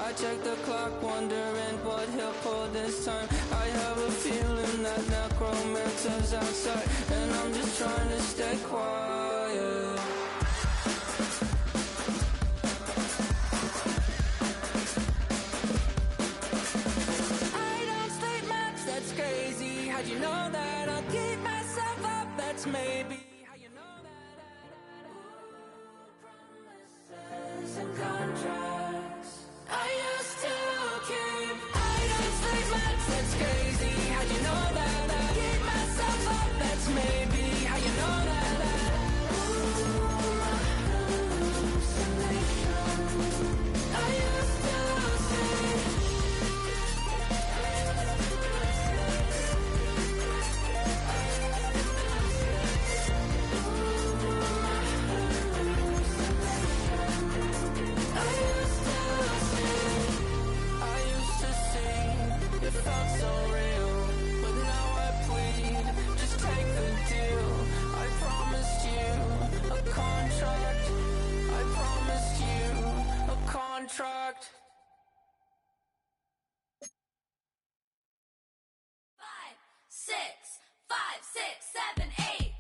I check the clock, wondering what he'll pull this time. I have a feeling that necromancer's outside, and I'm just trying to stay quiet. I don't sleep much, that's crazy. How'd you know that? I'll keep myself up, that's maybe. How you know that? Promises and contracts. I used to keep. I don't sleep much, that's crazy. How'd you know that? I keep myself up, that's maybe. How you know that? I used to say. It felt so real, but now I plead. Just take the deal. I promised you a contract. I promised you a contract. 5, 6, 5, 6, 7, 8.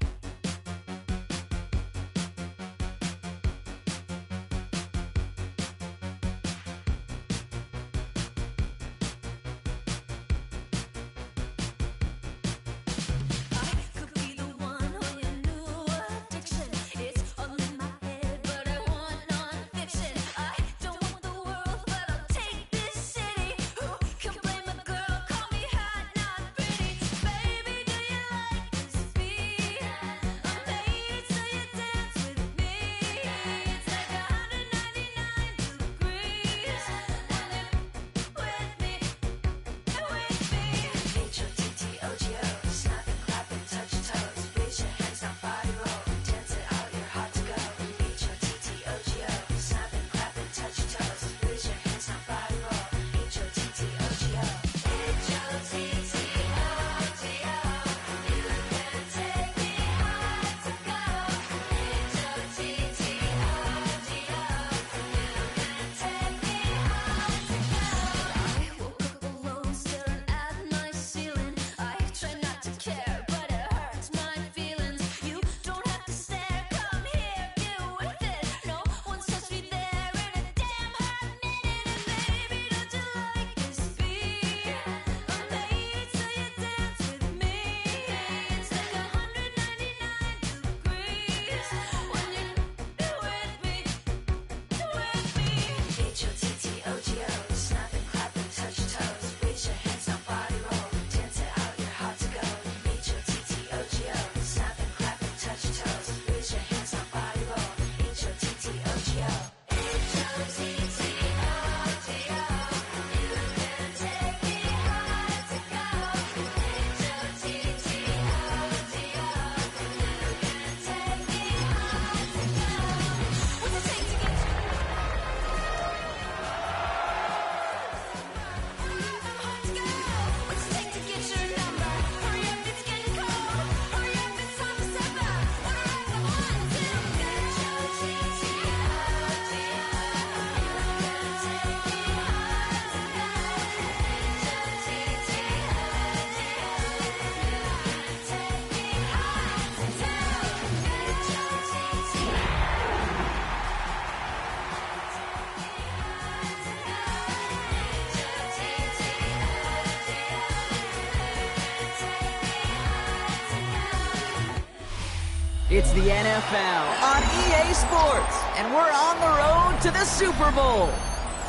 It's the NFL on EA Sports, and we're on the road to the Super Bowl.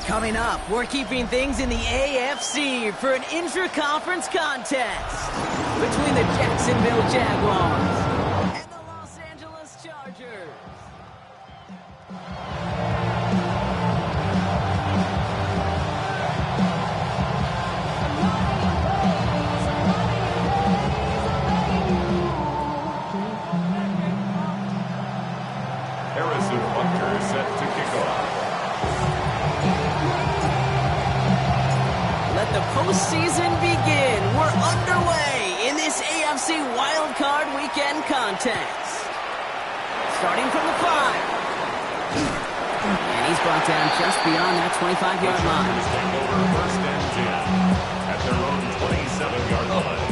Coming up, we're keeping things in the AFC for an intra-conference contest between the Jacksonville Jaguars and the Los Angeles Chargers. Harrison Butker set to kick off. Let the postseason begin. We're underway in this AFC Wildcard Weekend contest. Starting from the 5. And He's brought down just beyond that 25-yard line. Take over first and 10 at their own 27-yard line.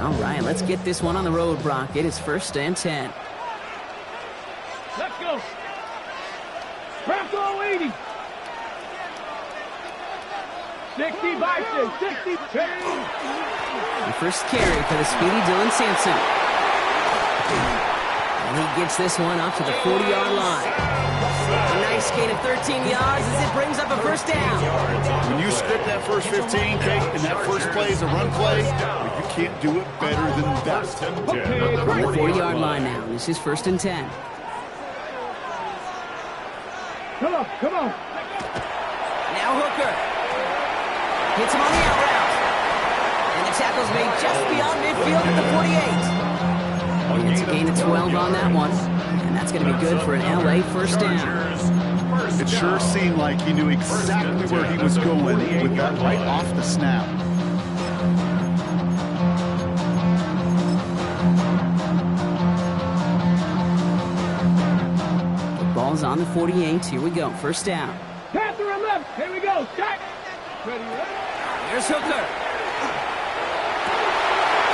All right, let's get this one on the road, Brock. It is first and 10. Let's go. Craft all 80. 60 Bison, 60. The first carry for the speedy Dylan Sampson. And he gets this one up to the 40-yard line. A nice gain of 13 yards as it brings up a first down. When you script that first 15, Kate, and that first play is a run play, you can't do it better than that. On the 40-yard line now. This is first and 10. Come on, come on. Now Hooker. Hits him on the out route. And the tackle's made just beyond midfield at the 48. It's a gain of 12 on that one. And that's going to be good for an LA first down. It sure seemed like he knew exactly where he was going with that right off the snap. The ball's on the 48. Here we go. First down. Panther and left. Here we go. Start. Ready, ready. Here's Hooker.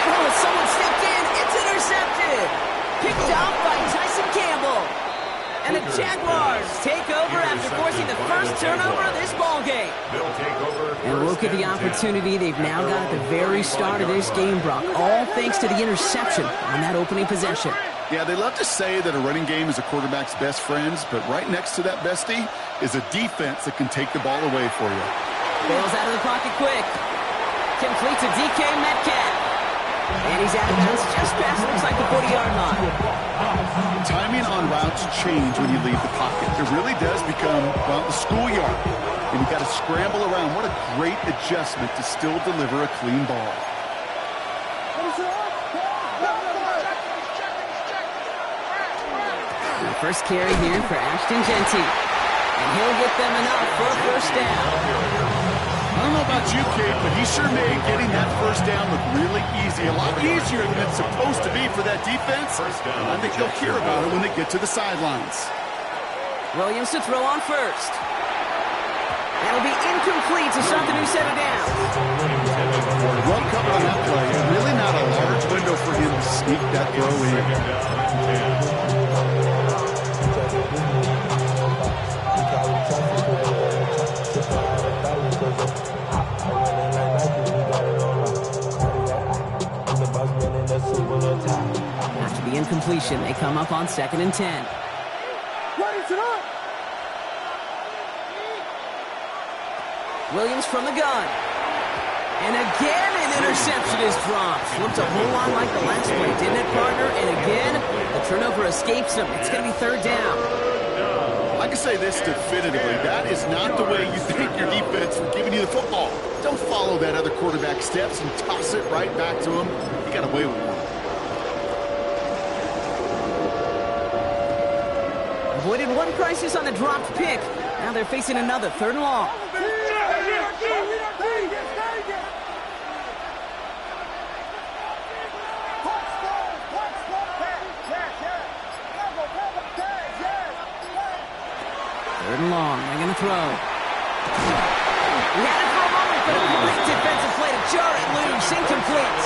Oh, someone stepped in. It's intercepted. Picked off by Tyson Campbell. And the Jaguars take over after forcing the first turnover of this ballgame. And look at the opportunity they've now got at the very start of this game, Brock. All thanks to the interception on that opening possession. Yeah, they love to say that a running game is a quarterback's best friends, but right next to that bestie is a defense that can take the ball away for you. Bails out of the pocket quick. Complete to DK Metcalf. And he's out of bounds just past, looks like the 40-yard line. Timing on routes change when you leave the pocket. It really does become, well, the schoolyard. And you got to scramble around. What a great adjustment to still deliver a clean ball. The first carry here for Ashton Jeanty. And he'll get them enough for a first down. I don't know about you, Kate, but he sure made getting that first down look really easy. A lot easier than it's supposed to be for that defense. I think they'll hear about it when they get to the sidelines. Williams to throw on first. That'll be incomplete to start the new set of downs. Well covered on that play. Really not a large window for him to sneak that throw in. After the incompletion, they come up on 2nd and 10. Williams from the gun. And again, an interception is dropped. Looked a whole lot like the last play, didn't it, partner? And again, the turnover escapes him. It's going to be third down. I can say this definitively. That is not the way you thank your defense for giving you the football. Don't follow that other quarterback steps and toss it right back to him. You got away with one. Avoided one crisis on the dropped pick. Now they're facing another 3rd and long. Third and long. They're going to throw. He had it for a moment, but a great defensive play to jar it loose. Incomplete.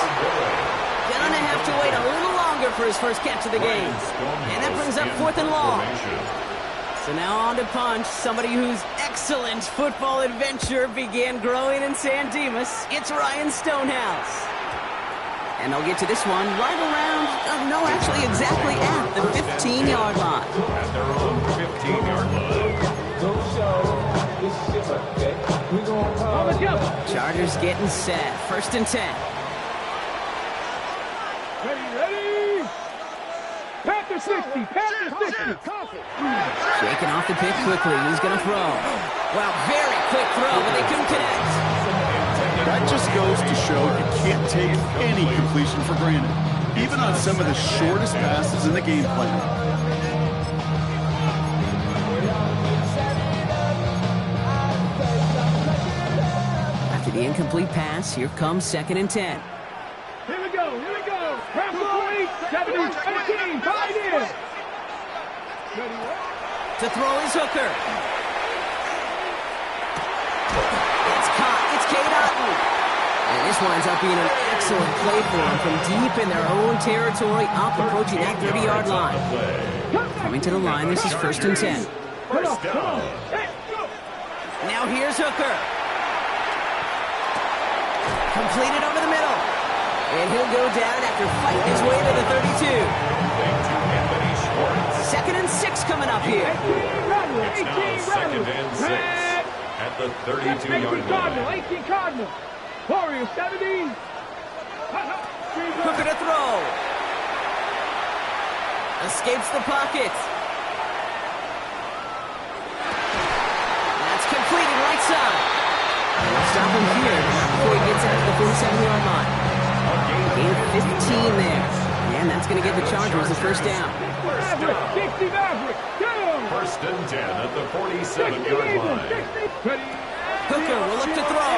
Gonna have to wait a little longer for his first catch of the game. And that brings up 4th and long. So now on to Punch, somebody whose excellent football adventure began growing in San Dimas. It's Ryan Stonehouse. And they'll get to this one right around, no, actually exactly at the 15-yard line. At their own 15-yard line. Chargers getting set. 1st and 10. Ready. Panther 60. Panther 60. Shaking off the pick quickly. He's going to throw. Wow, very quick throw, but they couldn't connect. That just goes to show you can't take any completion for granted, even on some of the shortest passes in the game plan. After the incomplete pass, here comes 2nd and 10. Here we go. 70, 18, tied in. Ready, To throw is Hooker. It's caught. It's Cade Otton. And this winds up being an excellent play for them from deep in their own territory, up approaching that 30-yard line. Coming to the line, this is 1st and 10. First down. Now here's Hooker. Completed over the middle. And he'll go down after fighting his way to the 32. To Anthony Schwartz. 2nd and 6 coming up here. It's now 2nd and 6 at the 32-yard Cardinal, line. 18 Cardinal. Warriors, 70. Hooker to throw. Escapes the pocket. That's completed right side. They'll stop him here before he gets out to the 47-yard line. Gain 15 there. And that's going to give the Chargers the first down. Maverick, 60 Maverick, down. 1st and 10 at the 47-yard line. Hooker will look to throw.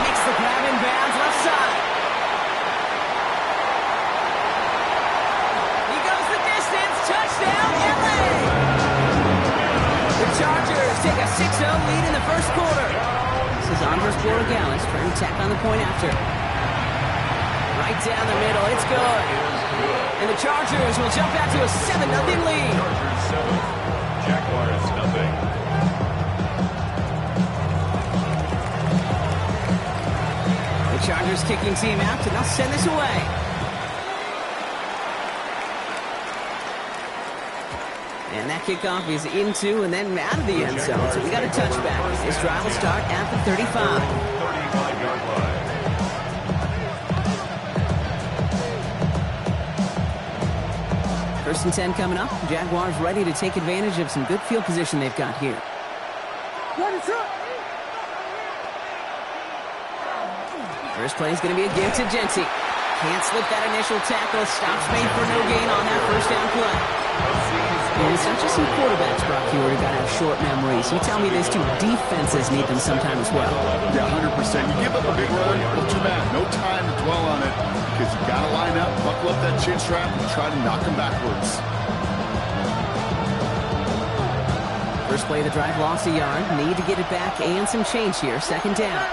Makes the grab in bounds left side. He goes the distance. Touchdown, LA! The Chargers take a 6-0 lead in the first quarter. This is Andres Borregales trying to tack on the point after. Right down the middle. It's good. And the Chargers will jump out to a 7-0 lead. Chargers 7, Jaguars nothing. The Chargers kicking team out, and they'll send this away. And that kickoff is into and then out of the end zone. So we got a touchback. This drive will start at the 35. 35-yard line. First and 10 coming up. Jaguars ready to take advantage of some good field position they've got here. First play is going to be a give to Genty. Can't slip that initial tackle. Stops made for no gain on that first down play. And it's not just some quarterbacks, Brock, here who got to have short memories. You tell me these two defenses need them sometime as well. Yeah, 100%. You give up a big run, well, too bad. No time to dwell on it because you got to line up, buckle up that chin strap, and try to knock them backwards. First play of the drive lost a yard. Need to get it back and some change here. 2nd down.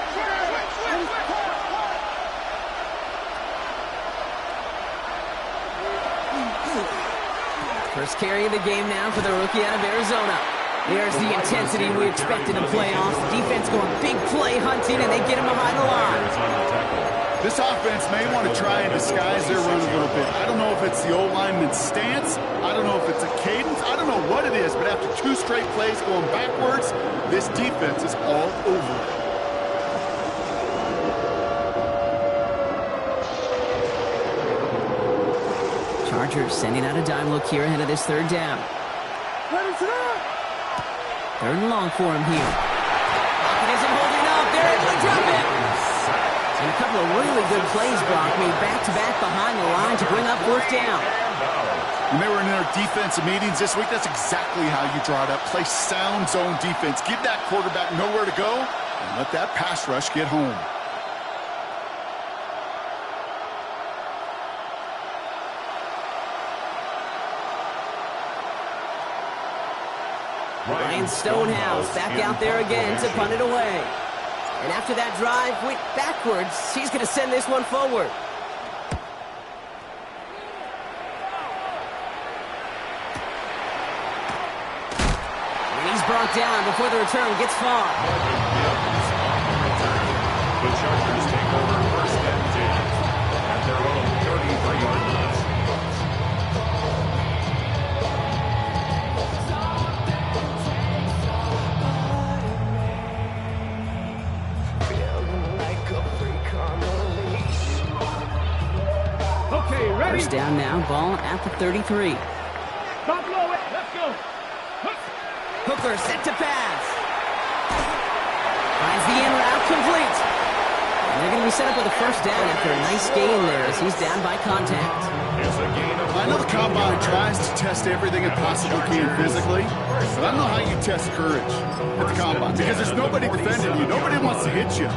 First carry of the game now for the rookie out of Arizona. There's the intensity we expected in playoffs. Defense going big play hunting, and they get him behind the line. This offense may want to try and disguise their run a little bit. I don't know if it's the old lineman's stance. I don't know if it's a cadence. I don't know what it is, but after 2 straight plays going backwards, this defense is all over it. Chargers sending out a dime look here ahead of this 3rd down. 3rd and long for him here. Pocket isn't holding up. They're able to drop it. And a couple of really good plays, Brock, made back-to-back behind the line to bring up 4th down. When they were in their defensive meetings this week, that's exactly how you draw it up. Play sound zone defense. Give that quarterback nowhere to go and let that pass rush get home. Ryan Stonehouse back out there again to punt it away. And after that drive went backwards, he's going to send this one forward. And he's brought down before the return gets far. The Chargers take over 1st and 10 at their own 33-yard line. Okay, ready? First down now, ball at the 33. Stop low. Let's go. Hooker set to pass. Finds the in route complete. And They're going to be set up with a first down after a nice gain there as he's down by contact. It's a gain of I know the combine tries to test everything it possibly can physically, but I don't know how you test courage at the combine because there's nobody defending you. Nobody wants to hit you.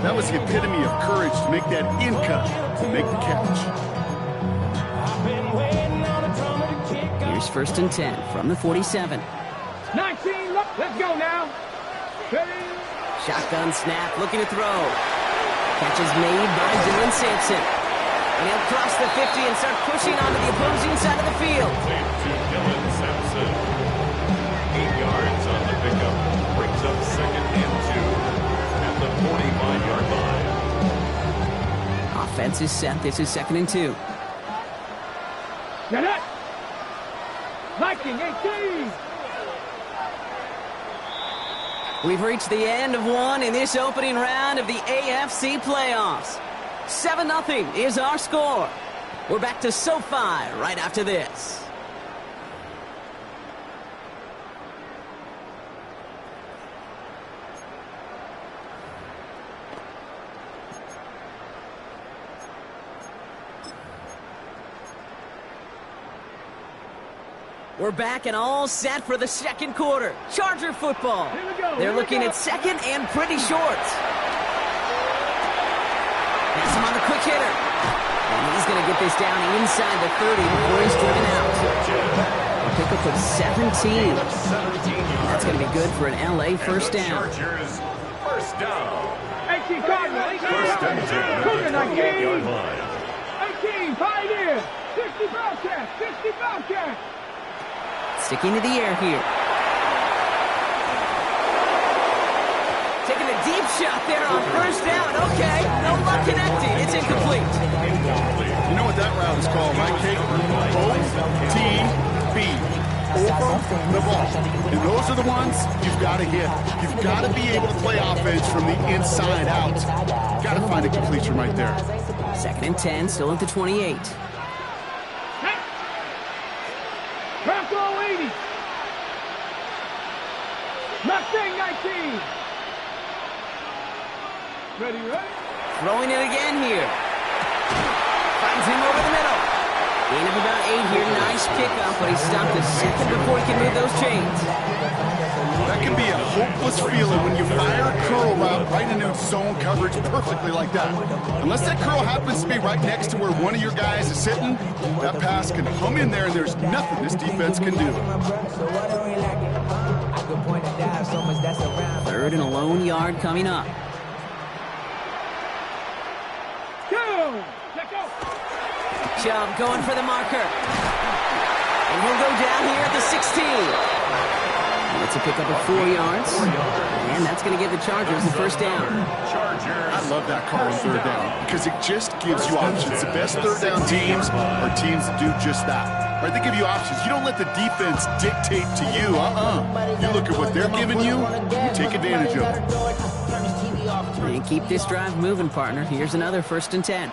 That was the epitome of courage to make that in cut, to make the catch. Here's first and 10 from the 47. 19, let's go now. Ready? Shotgun snap, looking to throw. Catch is made by Dylan Sampson. And he'll cross the 50 and start pushing onto the opposing side of the field. to Dylan Sampson. 8 yards on the pickup. Brings up second and 2 at the 45-yard line. Offense is set. This is second and 2. Get it. Viking 18. We've reached the end of one in this opening round of the AFC playoffs. 7-0 is our score. We're back to SoFi right after this. We're back and all set for the second quarter. Charger football. Here we go, They're here we looking go. at second and pretty short. Pass him on the quick hitter. And he's going to get this down inside the 30 before he's driven out. A pickup of 17. That's going to be good for an LA first down. Chargers first down. 18 Cardinal. 18. First and 10 at Cougar the 28-yard 19. line. 18 Pioneer. 60 Bobcat. 60 Bobcat. Sticking to the air here. Taking a deep shot there on first down. Okay, no luck connecting. It's incomplete. You know what that route is called, right, Kate? O-T-B. Over the ball. And those are the ones you've got to hit. You've got to be able to play offense from the inside out. Got to find a completion right there. Second and 10, still at the 28. Bronco 80. Mustang 19. Ready? Throwing it again here. Finds him over the middle. Gain of about 8 here. Nice pickup, but he stopped a second before he can move those chains. That can be a hopeless feeling when you fire a curl route right into zone coverage perfectly like that. Unless that curl happens to be right next to where one of your guys is sitting, that pass can hum in there and there's nothing this defense can do. Third and a lone yard coming up. Go. Let go. Chubb going for the marker. And he'll go down here at the 16. It's a pickup of 4 yards. And that's going to give the Chargers the first down. I love that call on third down because it just gives you options. The best third down teams are teams that do just that. Right? They give you options. You don't let the defense dictate to you. You look at what they're giving you, you take advantage of it. And keep this drive moving, partner. Here's another first and 10.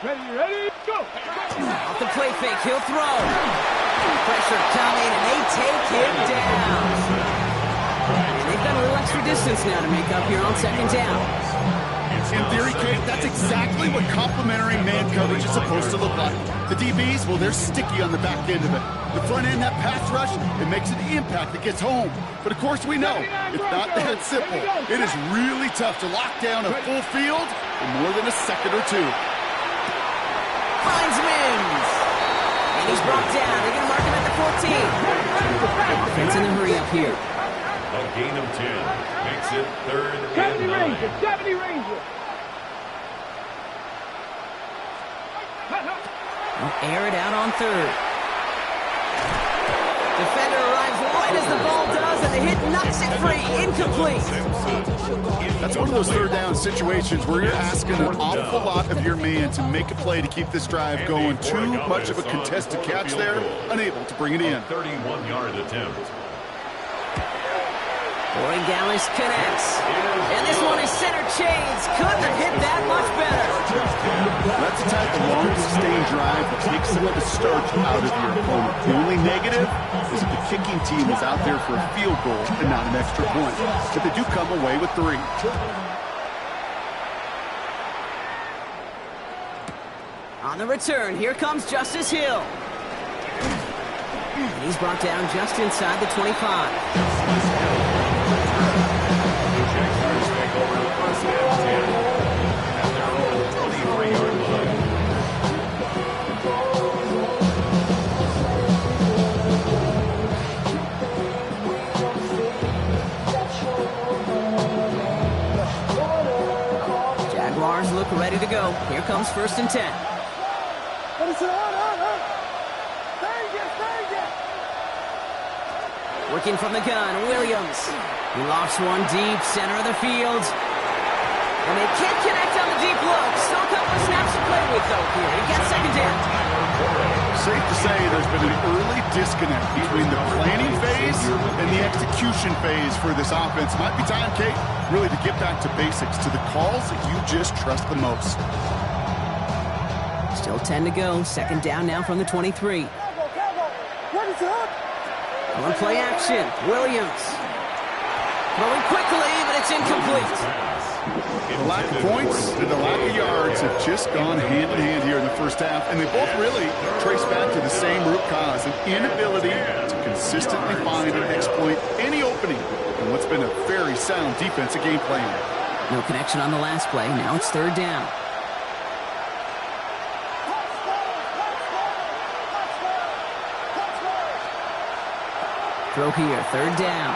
Ready, go. Off the play fake, he'll throw. Pressure coming, and they take him down. And they've got a little extra distance now to make up here on second down. In theory, Kate, that's exactly what complementary man coverage is supposed to look like. The DBs, well, they're sticky on the back end of it. The front end, that pass rush, it makes an impact that gets home. But of course we know, it's not that simple. It is really tough to lock down a full field in more than a second or two. Finds Mims. And he's brought down. They're going to mark him at the 14. Offense in the hurry up here. A gain of 10 makes it third 70 and 9. Ranger. 70 Ranger. They'll air it out on third. Defender arrives right as the ball does, and the hit knocks it free. Incomplete. That's one of those third down situations where you're asking an awful lot of your man to make a play to keep this drive going. Too much of a contested catch there, unable to bring it in. 31-yard attempt. Corey Gallis connects. And this one is center chains. Couldn't have hit that much better. That's the type of long, sustained drive that takes some of the starch out of your opponent. The only negative is that the kicking team is out there for a field goal and not an extra point. But they do come away with 3. On the return, here comes Justice Hill. And he's brought down just inside the 25. The Jaguars take over first and 10 at their own 23-yard line. Jaguars look ready to go. Here comes first and 10. Working from the gun, Williams. He lofts one deep, center of the field. And they can't connect on the deep look. Still a couple of snaps to play with, though, here. He gets second down. Safe to say there's been an early disconnect between the planning phase and the execution phase for this offense. Might be time, Kate, really to get back to basics, to the calls that you just trust the most. Still 10 to go. Second down now from the 23. On play action, Williams. Throwing quickly, but it's incomplete. The lack of points and the lack of yards have just gone hand in hand here in the first half, and they both really trace back to the same root cause, an inability to consistently find and exploit any opening in what's been a very sound defensive game plan. No connection on the last play. Now it's third down. Throw here, third down.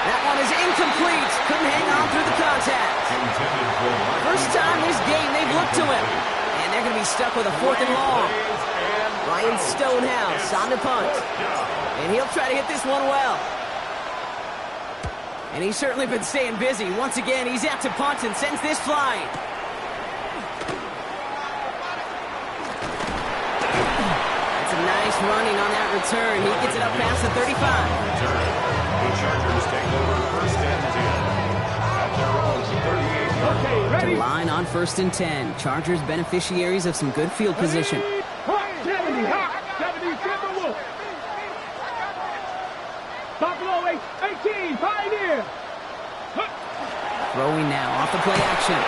That one is incomplete. Couldn't hang on through the contact. First time this game they've looked to him. And they're going to be stuck with a fourth and long. Ryan Stonehouse on the punt. And he'll try to hit this one well. And he's certainly been staying busy. Once again, he's out to punt and sends this flying. Nice running on that return. He gets it up past the 35. The Chargers take over first and 10 at their own 38-yard line. The line on first and 10. Chargers beneficiaries of some good field position. 70, hot, 70, Timberwolf. Buffalo 18, Pioneer. Throwing now off the play action.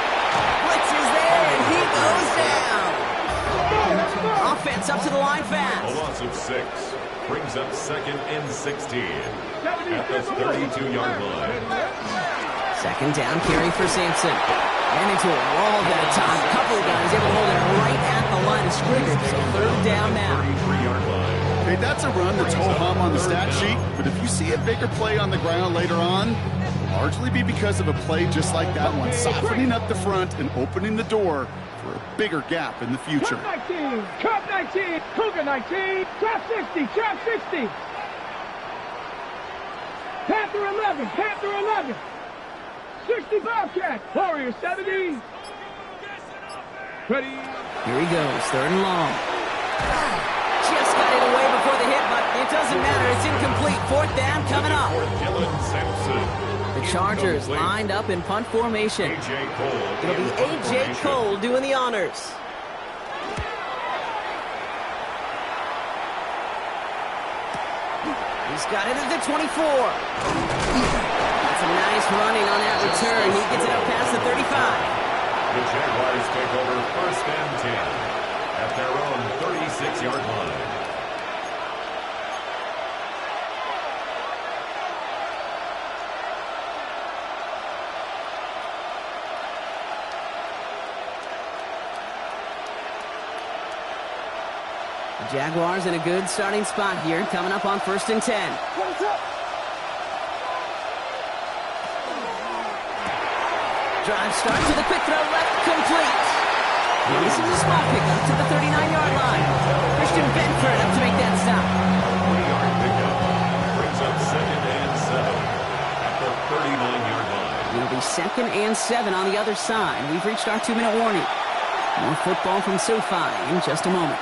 Blitz is there, and he goes down. Offense up to the line fast. A loss of 6 brings up second and 16 at the 32-yard line. Second down carry for Sampson. And into a wall that time. A couple of guys able to hold it right at the line of scrimmage. So third down now. 33-yard line. Hey, that's a run that's ho-hum on the stat sheet, but if you see a bigger play on the ground later on, it'll largely be because of a play just like that one, softening up the front and opening the door for a bigger gap in the future. Trap 19, Trap 19, Cougar 19, Trap 60, Trap 60. Panther 11, Panther 11. 60 Bobcat, Warrior 70. Ready. Here he goes, third and long. Just got it away before the hit, but it doesn't matter. It's incomplete. Fourth down coming up. Dylan Sampson. The Chargers lined up in punt formation. A.J. Cole. It'll be A.J. Cole doing the honors. He's got it at the 24. That's a nice running on that return. He gets it up past the 35. The Jaguars take over first and 10 at their own 36-yard line. The Jaguars in a good starting spot here, coming up on first and 10. Drive start to the quick throw left, complete. And this is a small pickup to the 39-yard line. Christian Benford up to make that stop. 20-yard pickup brings up second and 7 at the 39-yard line. It'll be second and 7 on the other side. We've reached our 2-minute warning. More football from SoFi in just a moment.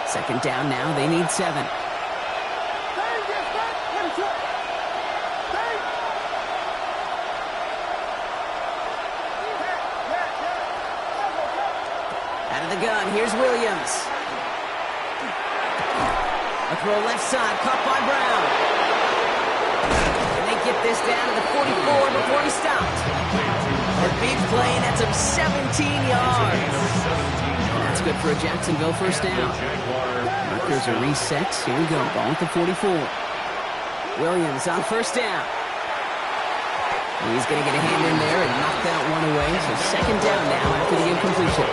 Second down now, they need 7. Out of the gun, here's Williams. A throw left side, caught by Brown. get this down to the 44 before he stopped. A big play, and that's him 17 yards. And that's good for a Jacksonville first down. Markers are reset. Here we go. Ball at the 44. Williams on first down. He's going to get a hand in there and knock that one away. So second down now after the incompletion.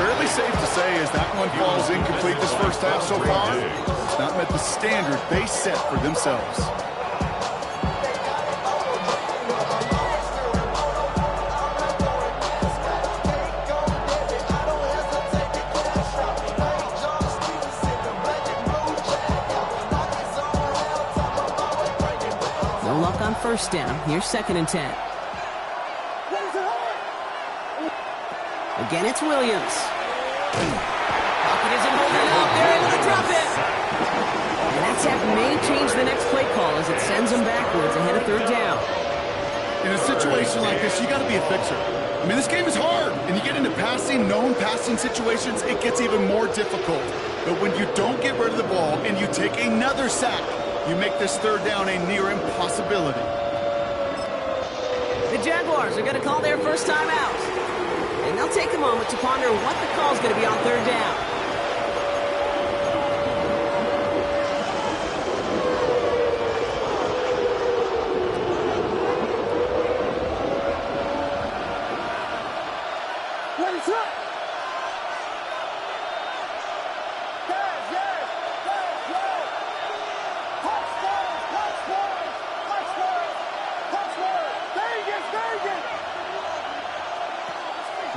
Fairly safe to say as that one falls incomplete this first half so far, it's not met the standard they set for themselves. No luck on first down. Here's second and 10. Again, it's Williams. Pocket isn't holding up. They're able to drop it. And that sack may change the next play call as it sends them backwards ahead of third down. In a situation like this, you got to be a fixer. I mean, this game is hard, and you get into known passing situations, it gets even more difficult. But when you don't get rid of the ball and you take another sack, you make this third down a near impossibility. The Jaguars are going to call their first time out. And they'll take a moment to ponder what the call is going to be on third down.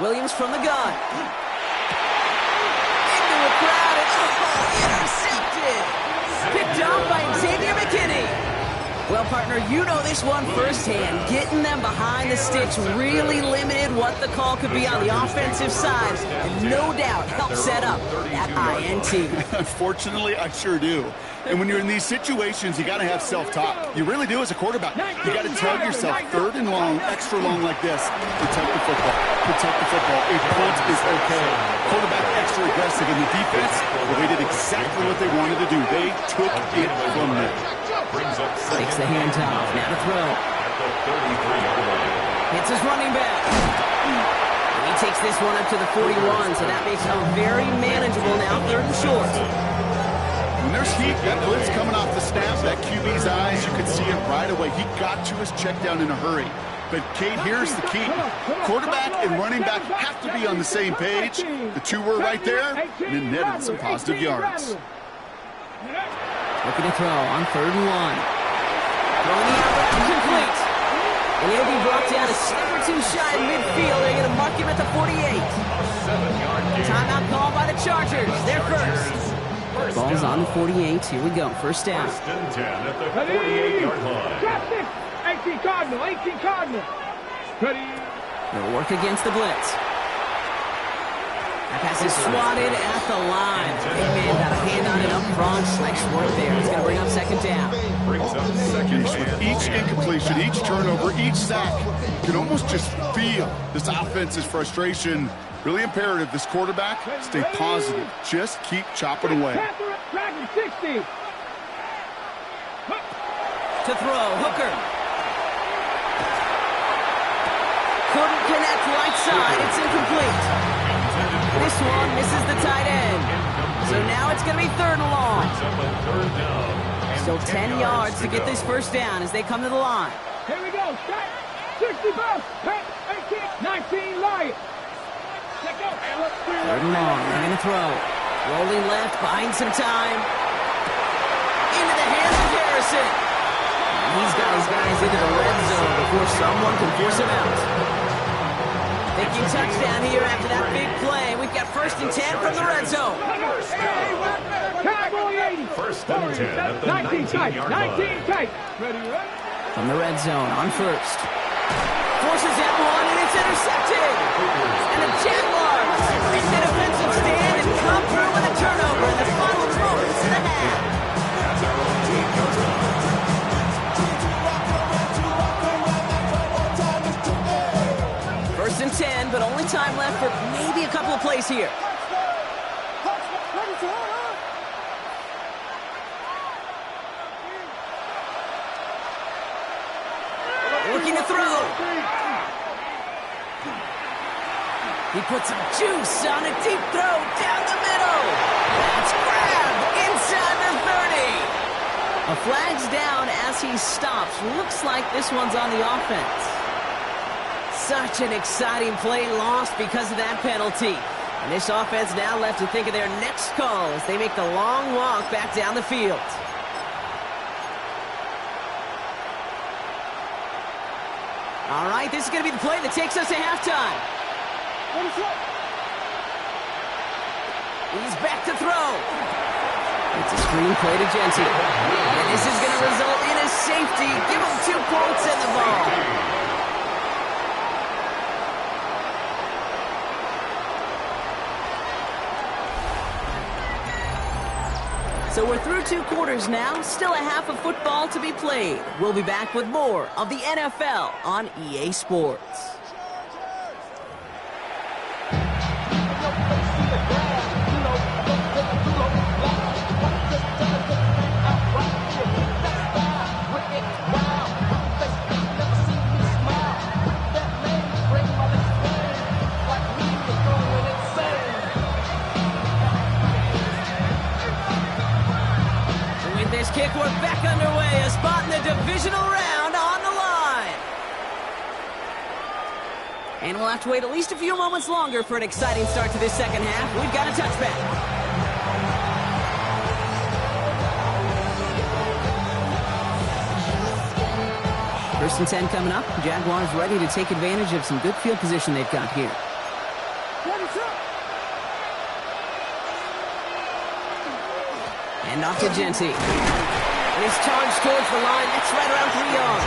Williams from the gun. Into a crowd and intercepted. Picked off by Xavier McKinney. Well, partner, you know this one firsthand. Getting them behind the sticks really limited what the call could be on the offensive side, and no doubt helped set up that INT. Unfortunately, I sure do. And when you're in these situations, you got to have self-talk. You really do as a quarterback. You got to tell yourself, third and long, extra long like this, protect the football. Protect the football. A punt is okay. Quarterback extra aggressive in the defense. Well, they did exactly what they wanted to do. They took it from them. Takes the handoff. Now to throw. Hits his running back. And he takes this one up to the 41, so that makes him very manageable now, third and short. When there's heat, that blitz coming off the snap, that QB's eyes, you could see it right away. He got to his check down in a hurry. But, Kate, here's the key. Quarterback and running back have to be on the same page. The two were right there, and it netted some positive yards. Looking to throw on third and one. Throwing the out, incomplete. And he'll be brought down a step or two shy of midfield. They're going to mark him at the 48. Timeout call by the Chargers. They're first. Ball's on the 48. Here we go. First down. First and 10 at the 48-yard line. 18 Cardinal, 18 Cardinal. Ready. They'll work against the blitz. That pass is swatted at the line. Big man got a hand on it up front. Nice work there. He's going to bring up second down. Brings up second With each incompletion, each turnover, each sack, you can almost just feel this offense's frustration. Really imperative, this quarterback, stay positive. Just keep chopping away. Dragon 60. To throw, Hooker. Couldn't connect right side. It's incomplete. This one misses the tight end. So now it's going to be third and long. Still 10 yards to get this first down as they come to the line. Here we go. 60 bucks. 18, 19, Lions. Third and long. They're going to throw. Rolling left, buying some time. Into the hands of Harrison. He's got his guys into the red zone before someone can force him out. Thinking touchdown here after that big play. We've got first and 10 from the red zone. First and 10 at the 19-yard line. 19 tight. Ready. From the red zone on first. Forces that one and it's intercepted. And the Jaguars break the defensive stand and come through with a turnover in the final moments of the half. First and 10, but only time left for maybe a couple of plays here. looking to throw. He puts some juice on a deep throw down the middle. That's grabbed inside the 30. A flag's down as he stops. Looks like this one's on the offense. Such an exciting play lost because of that penalty. And this offense now left to think of their next call as they make the long walk back down the field. All right, this is going to be the play that takes us to halftime. He's back to throw. It's a screen play to Jensen. And this is going to result in a safety. Give him 2 points and the ball. So we're through 2 quarters now. Still a half of football to be played. We'll be back with more of the NFL on EA Sports. Kick, we're back underway. A spot in the divisional round on the line. And we'll have to wait at least a few moments longer for an exciting start to this second half. We've got a touchback. First and 10 coming up. Jaguars ready to take advantage of some good field position they've got here. And off to Genty. He's charged towards the line. That's right around 3 yards.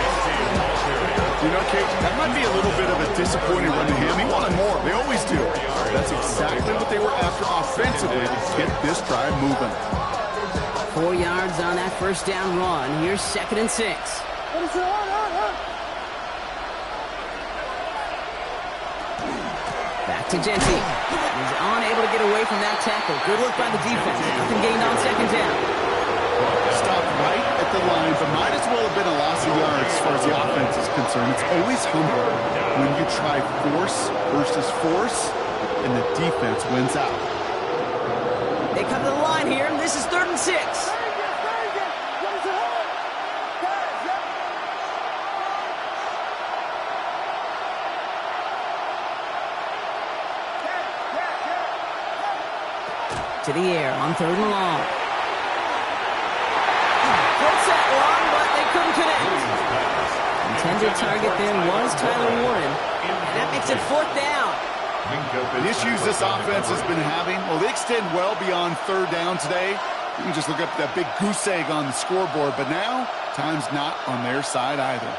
You know, Kate, that might be a little bit of a disappointing run to him. He wanted more. They always do. That's exactly what they were after offensively to get this drive moving. 4 yards on that first down run. Here's 2nd and 6. Back to Genty. He's unable to get away from that tackle. Good work by the defense. Nothing gained on 2nd down. Stopped right at the line, but might as well have been a loss of yards as far as the offense is concerned. It's always humbling when you try force versus force, and the defense wins out. They come to the line here, and this is 3rd and 6. To the air on 3rd and long. Close that long, but they couldn't connect. Intended target there was Tyler Warren. And that makes it 4th down. The issues this offense has been having, well, they extend well beyond 3rd down today. You can just look up that big goose egg on the scoreboard, but now time's not on their side either.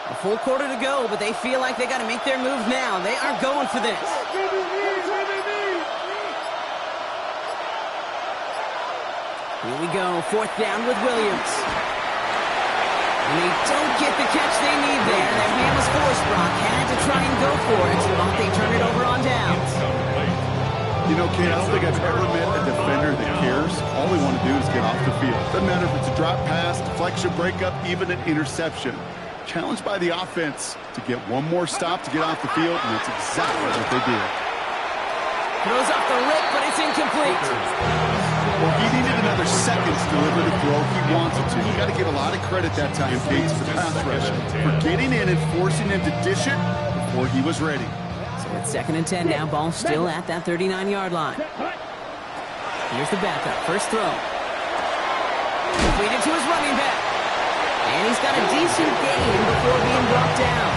A full quarter to go, but they feel like they got to make their move now. They are going for this. Here we go, 4th down with Williams. And they don't get the catch they need there. Their man was forced. Brock had to try and go for it, but they turn it over on downs. You know, Kate, I don't think I've ever met a defender that cares. All they want to do is get off the field. Doesn't matter if it's a drop pass, deflection, breakup, even an interception. Challenged by the offense to get one more stop to get off the field, and that's exactly what they did. Throws off the rip, but it's incomplete. Well, he needed another second to deliver the throw he wanted to. You got to give a lot of credit that time, Kate, to the pass rush for getting in and forcing him to dish it before he was ready. So it's 2nd and 10 now. Ball still at that 39-yard line. Here's the backup. First throw. Completed to his running back. And he's got a decent gain before being brought down.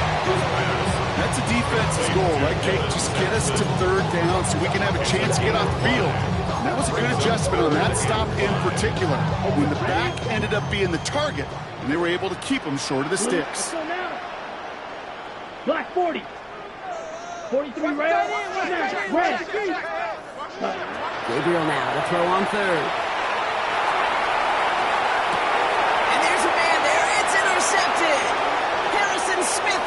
That's a defense's goal, right, Kate? Just get us to 3rd down so we can have a chance to get off the field. And that was a good adjustment on that stop in particular, when the back ended up being the target, and they were able to keep him short of the sticks. Black 40. 43 rail. Red. Gabriel now to throw on 3rd. And there's a man there. It's intercepted. Harrison Smith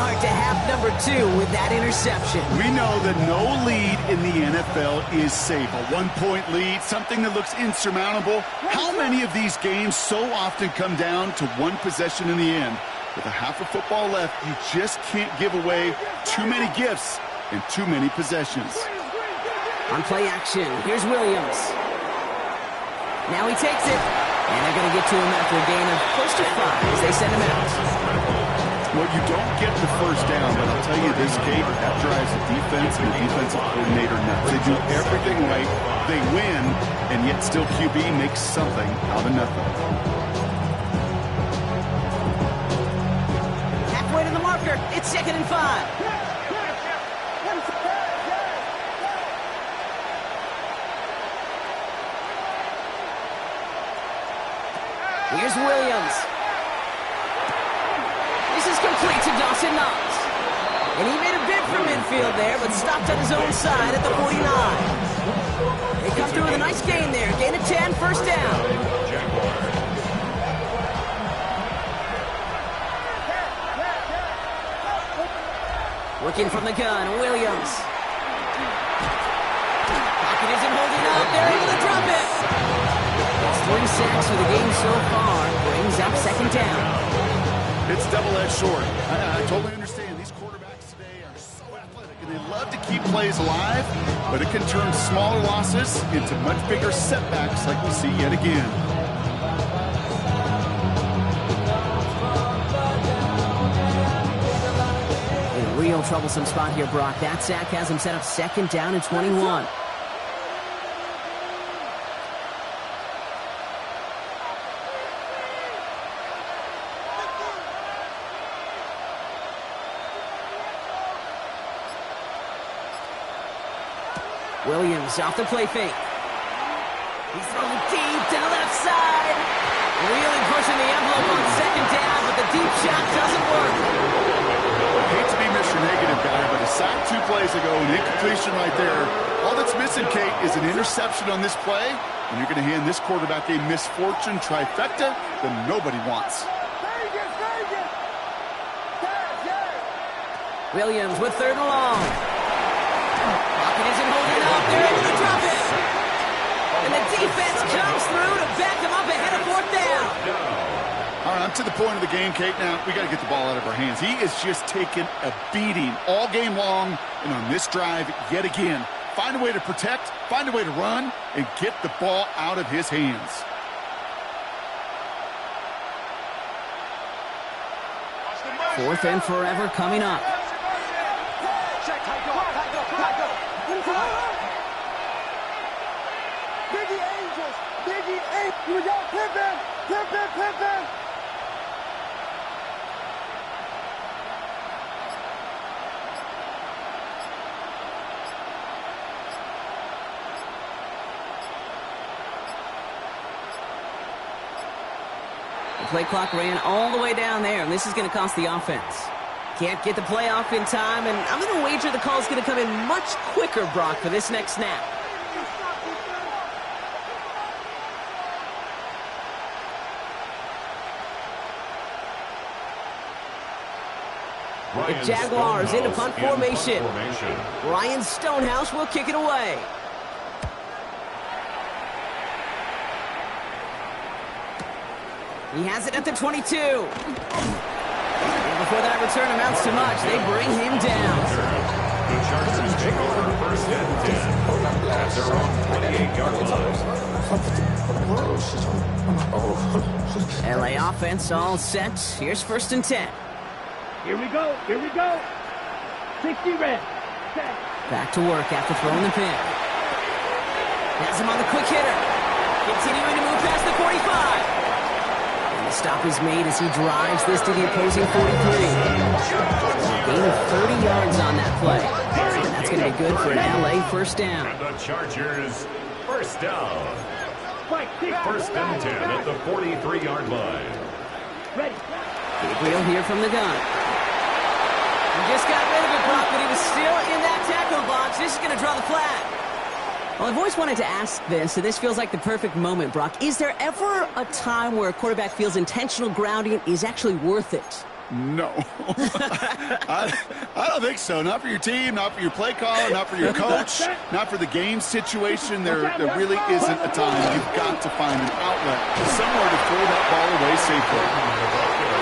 start to half number 2 with that interception. We know that no lead in the NFL is safe. A one-point lead, something that looks insurmountable. How many of these games so often come down to one possession in the end? With a half of football left, you just can't give away too many gifts and too many possessions. On play action, here's Williams. Now he takes it, and they're going to get to him after a gain of close to 5 as they send him out. Well, you don't get the first down, but I'll tell you this, Kate, that drives the defense and the defensive coordinator nuts. They do everything right, they win, and yet still QB makes something out of nothing. Halfway to the marker, it's 2nd and 5. Here's Williams. This is complete to Dawson Knox. And he made a bid for midfield there, but stopped on his own side at the 49. They come through with a nice gain there. Gain of 10, first down. Working from the gun, Williams. Pocket isn't holding up. They're able to drop it. 3 sacks for the game so far. Brings up 2nd down. It's double-edged sword. I totally understand. These quarterbacks today are so athletic, and they love to keep plays alive, but it can turn smaller losses into much bigger setbacks like we see yet again. In a real troublesome spot here, Brock. That sack has him set up 2nd down and 21. Williams off the play fake. He's throwing deep to the left side. Really pushing the envelope on 2nd down, but the deep shot doesn't work. I hate to be Mr. Negative guy, but a sack 2 plays ago, an incompletion right there. All that's missing, Kate, is an interception on this play, and you're going to hand this quarterback a misfortune trifecta that nobody wants. Williams with 3rd and long. Pocket isn't holding up. They're able to drop it. And the defense comes through to back them up ahead of 4th down. All right, I'm to the point of the game, Kate. Now, we got to get the ball out of our hands. He is just taking a beating all game long, and on this drive, yet again. Find a way to protect, find a way to run, and get the ball out of his hands. Fourth and forever coming up. Biggie Angels! Biggie Angels! Here we go! Pimpin'! Pimpin'! Pimpin'! The play clock ran all the way down there, and this is going to cost the offense. Can't get the play off in time, and I'm going to wager the call is going to come in much quicker, Brock, for this next snap. The Jaguars into punt formation. Ryan Stonehouse will kick it away. He has it at the 22. And before that return amounts to much, they bring him down. The Chargers take over 1st and 10 at their own 28-yard line. LA offense all set. Here's 1st and 10. Here we go! Here we go! 60 red. Back to work after throwing the pin. Has him on the quick hitter. Continuing to move past the 45. The stop is made as he drives this to the opposing 43. Gain of 30 yards on that play. And that's going to be good for an LA 1st down. And the Chargers 1st down. 1st and 10 at the 43-yard line. Ready. Gabriel here from the gun. He just got rid of it, Brock, but he was still in that tackle box. This is going to draw the flag. Well, I've always wanted to ask this, and this feels like the perfect moment, Brock. Is there ever a time where a quarterback feels intentional grounding is actually worth it? No. I don't think so. Not for your team, not for your play caller, not for your coach, not for the game situation. There really isn't a time. You've got to find an outlet, somewhere to throw that ball away safely.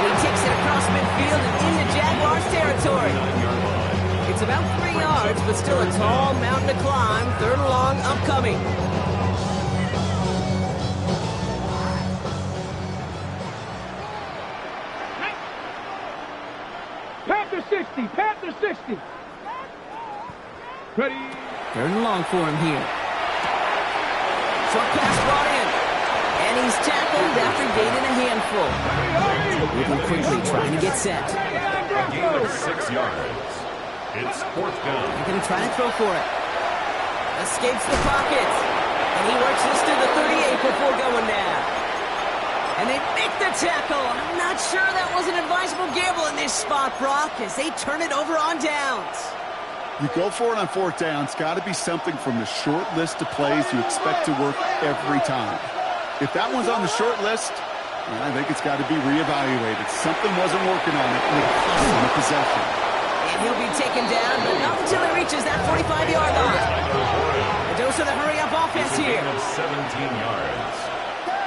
He takes it across midfield and into Jaguars territory. It's about 3 yards, but still a tall mountain to climb. 3rd and long upcoming. Panther 60, Panther 60. Ready. 3rd and long for him here. Short pass brought in. And he's tackled after gaining a handful. Moving quickly, trying to get set. A gain of 6 yards. It's 4th down. He's going to try to throw for it. Escapes the pocket. And he works this to the 38 before going down. And they make the tackle. I'm not sure that was an advisable gamble in this spot, Brock, as they turn it over on downs. You go for it on 4th down. It's got to be something from the short list of plays you expect to work every time. If that one's on the short list, I think it's got to be reevaluated. Something wasn't working on it, and it cost him a possession. And he'll be taken down, but not until he reaches that 45-yard line. A dose of the hurry-up offense here. Of 17 yards.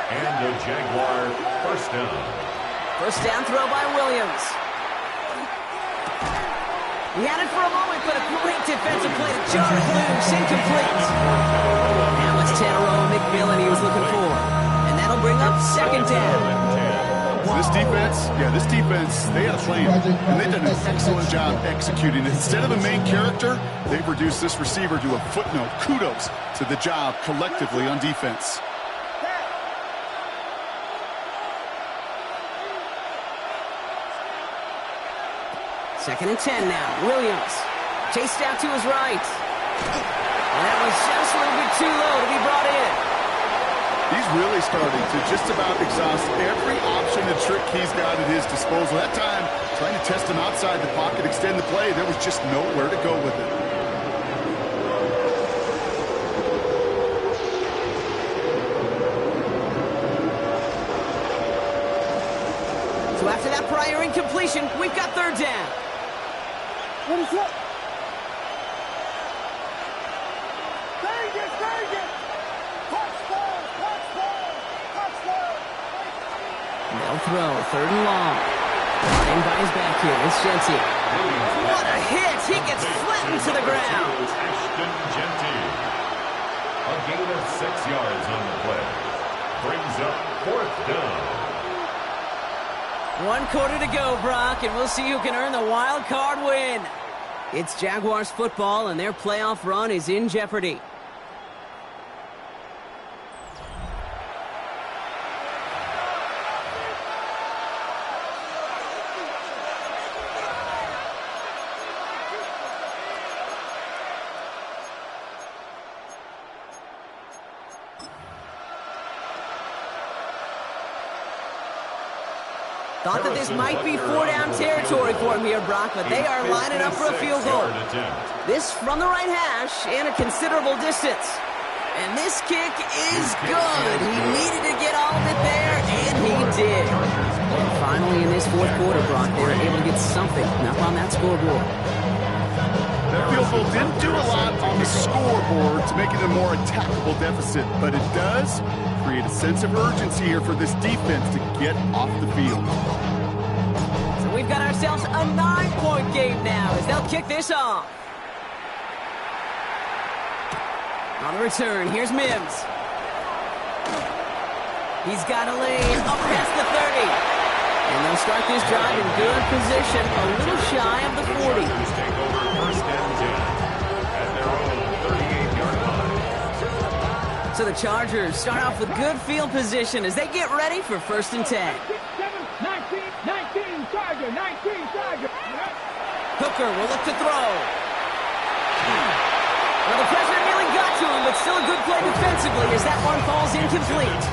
And a Jaguar 1st down. 1st down throw by Williams. He had it for a moment, but a great defensive play to jar it loose, incomplete. Now it's Tannero McMillan he was looking for. And that'll bring up 2nd down. This defense, they had a plan, and they've done an excellent job executing it. Instead of a main character, they've reduced this receiver to a footnote. Kudos to the job collectively on defense. Second and 10 now. Williams chased out to his right. And that was just a little bit too low to be brought in. He's really starting to just about exhaust every option and trick he's got at his disposal. That time, trying to test him outside the pocket, extend the play, there was just nowhere to go with it. So after that prior incompletion, we've got 3rd down. What is that? They'll throw, 3rd and long. Playing by his back here, it's Genty. What a hit! He gets flattened to the ground. Ashton Genty. A gain of 6 yards on the play. Brings up 4th down. 1 quarter to go, Brock, and we'll see who can earn the wild card win. It's Jaguars football, and their playoff run is in jeopardy. Thought that this might be 4-down territory for him here, Brock, but they are lining up for a field goal. This from the right hash and a considerable distance. And this kick is good. He needed to get all of it there, and he did. And finally, in this 4th quarter, Brock, they were able to get something up on that scoreboard. That field goal didn't do a lot on the scoreboard to make it a more attackable deficit, but it does create a sense of urgency here for this defense to get off the field. So we've got ourselves a 9-point game now as they'll kick this off. On the return, here's Mims. He's got a lane up past the 30. And they'll start this drive in good position, a little shy of the 40. Take over 1st and 10 at their own 38-yard line. So the Chargers start off with good field position as they get ready for 1st and 10. 19, Charger, 19, Charger. Hooker will look to throw. Well, the pressure nearly got to him, but still a good play defensively as that one falls incomplete.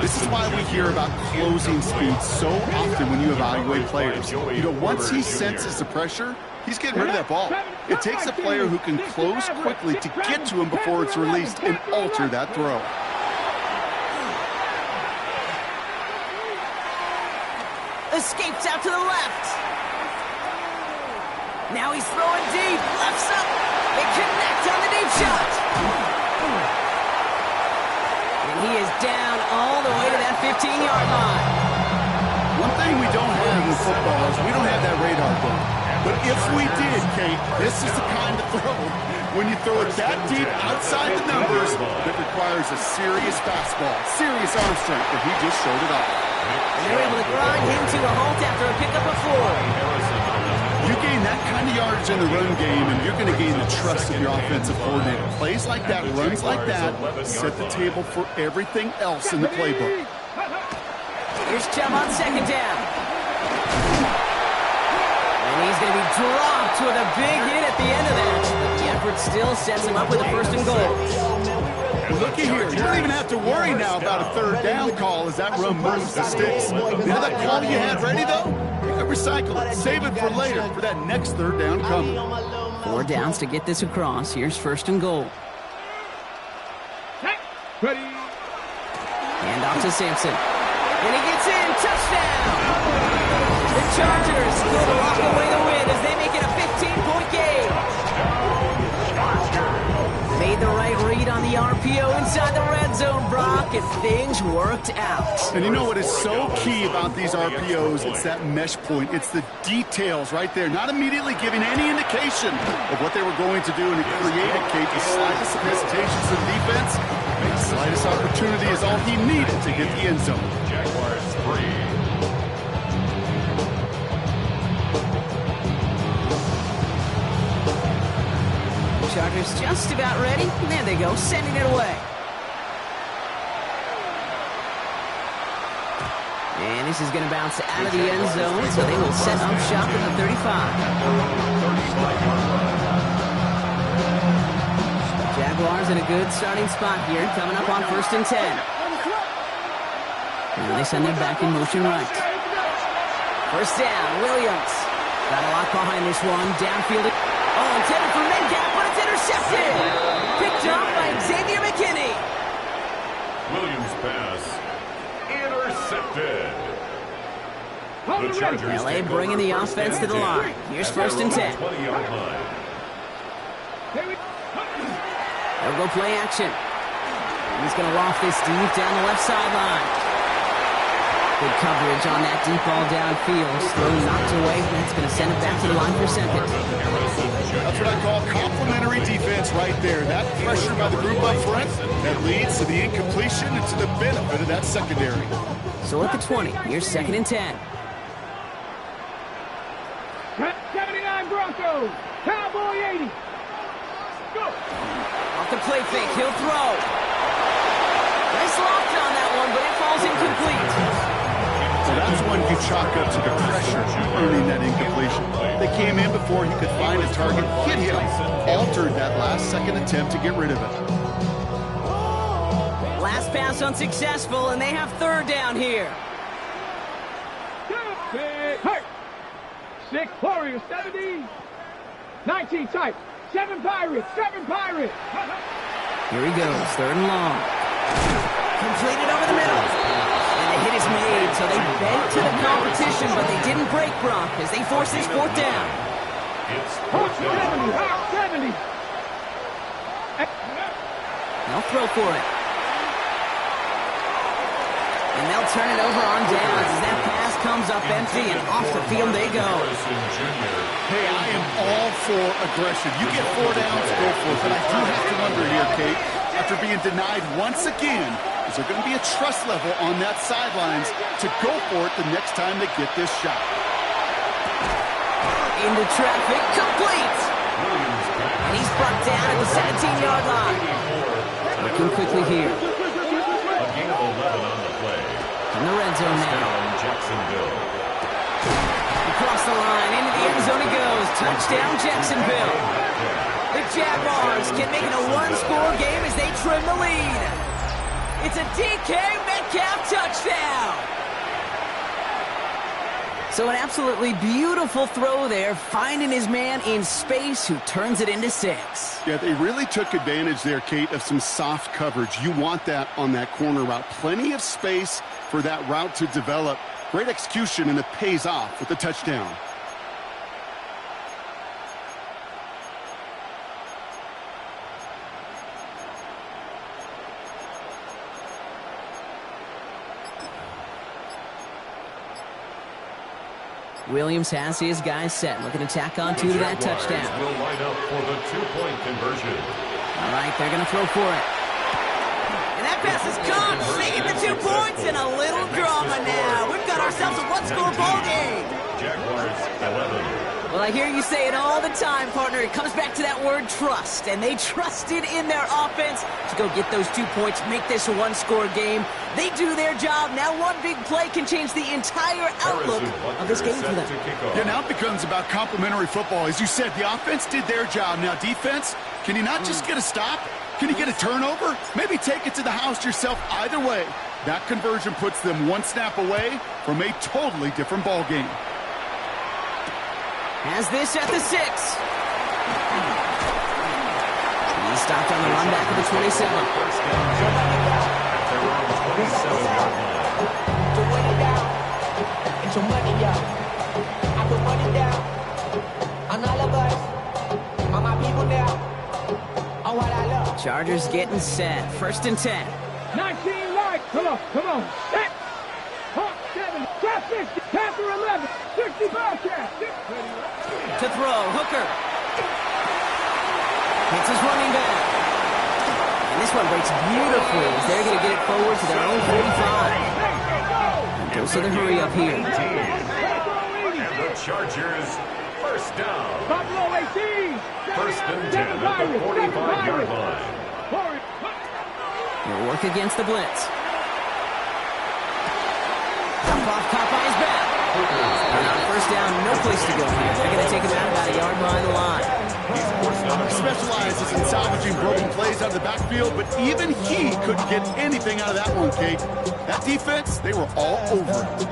This is why we hear about closing speed so often when you evaluate players. You know, once he senses the pressure, he's getting rid of that ball. It takes a player who can close quickly to get to him before it's released and alter that throw. Escapes out to the left. Now he's throwing deep. Lefts up. They connect on the deep shot. And he is down all the way to that 15-yard line. One thing we don't have in football is we don't have that radar gun. But if we did, Kate, this is the kind of throw, when you throw it that deep outside the numbers, that requires a serious fastball, serious arm strength, but he just showed it off. And they're able to grind him to a halt after a pickup of 4. You gain that kind of yardage in the run game, and you're going to gain the trust of your offensive coordinator. Plays like that, runs like that, set the table for everything else in the playbook. Here's Chubb on second down. And he's going to be dropped with a big hit at the end of that. But the effort still sets him up with a 1st and goal. And looky here, you don't even have to worry now about a 3rd down call as that run moves the sticks. You know that call you had ready, though? You can recycle it. Save it for later for that next 3rd down coming. 4 downs to get this across. Here's 1st and goal. Ready. Hand off to Sampson. And he gets in. Touchdown! The Chargers go to lock away the win as they make it a 15-point game. Made the right read on the RPO inside the red zone, Brock, and things worked out. And you know what is so key about these RPOs? It's that mesh point. It's the details right there. Not immediately giving any indication of what they were going to do, and it created, Kate, the slightest of hesitations of defense. The slightest opportunity is all he needed to hit the end zone. Jaguars 3. Chargers just about ready. There they go, sending it away. And this is going to bounce out of the end zone, so they will set up shop at the 35. Jaguars in a good starting spot here, coming up on 1st and 10. Now they send them back in motion right. 1st down, Williams. Got a lot behind this one, downfield. Oh, intended for Metcalf, but it's intercepted. Picked up by Xavier McKinney. Williams pass intercepted. The Chargers LA bringing the offense to the line. Here's 1st and 10. 20-yard line. They'll go play action. He's going to loft this deep down the left sideline. Good coverage on that deep ball downfield. Throw knocked away. That's going to send it back to the line for 2nd. That's what I call complementary defense right there. That pressure by the group up front that leads to the incompletion and to the benefit of that secondary. So at the 20, here's 2nd and 10. 79 Broncos. Cowboy 80. Go. Off the play fake, he'll throw. Nice loft on that one, but it falls incomplete. So that's one you chalk up to the pressure earning that incompletion. They came in before he could find a target, hit him, altered that last-second attempt to get rid of it. Last pass unsuccessful, and they have 3rd down here. 6 Warriors 70. 19 type. 7 Pirates. 7 Pirates. Here he goes, 3rd and long. Completed over the middle. And the hit is made, so they bent to the competition, but they didn't break, Brock, as they force this 4th down. It's 4th down. 70. They'll throw for it. And they'll turn it over on downs as that pass comes up empty, and off the field they go. Hey, I am all for aggression. You get 4 downs, go for it. But I do have to wonder here, Kate, after being denied once again, is there going to be a trust level on that sidelines to go for it the next time they get this shot? Into traffic, complete! And he's brought down at the 17-yard line. Looking quickly here. A gain of 11 on the play. In the red zone now. Touchdown, Jacksonville. Across the line, into the end zone he goes. Touchdown, Jacksonville. The Jaguars can make it a 1-score game as they trim the lead. It's a DK Metcalf touchdown. So an absolutely beautiful throw there, finding his man in space who turns it into 6. Yeah, they really took advantage there, Kate, of some soft coverage. You want that on that corner route. Plenty of space for that route to develop. Great execution, and it pays off with the touchdown. Williams has his guys set. Looking to tack on to that touchdown. Will line up for the two-point conversion. All right, they're going to throw for it. And that pass is caught. They get the 2 points and a little drama now. We've got ourselves a one-score ball game. Jaguars 11. Well, I hear you say it all the time, partner. It comes back to that word trust, and they trusted in their offense to go get those 2 points, make this a one-score game. They do their job. Now one big play can change the entire outlook of this game for them. Yeah, now it becomes about complementary football. As you said, the offense did their job. Now defense, can you not just get a stop? Can you get a turnover? Maybe take it to the house yourself. Either way, that conversion puts them one snap away from a totally different ball game. Has this at the 6. He stopped on the run back of the 27. It's your money, y'all. I put money down on all of us, on my people now, on what I love. Chargers getting set. 1st and 10. 19 right. Come on. Set. Hawk 7. Trap 50. Panther 11. 60 Bobcat. To throw. Hooker. Hits his running back. And this one breaks beautifully as they're going to get it forward to their own 45. Goes to the hurry up here. And the Chargers, first down. Buffalo 18. 1st and 10 at the 45-yard line. He'll work against the blitz. Dump off, caught by his back. And on 1st down, no place to go here. They're going to take him out about a yard behind the line. He specializes in salvaging broken plays out of the backfield, but even he couldn't get anything out of that one, Kate. That defense, they were all over it.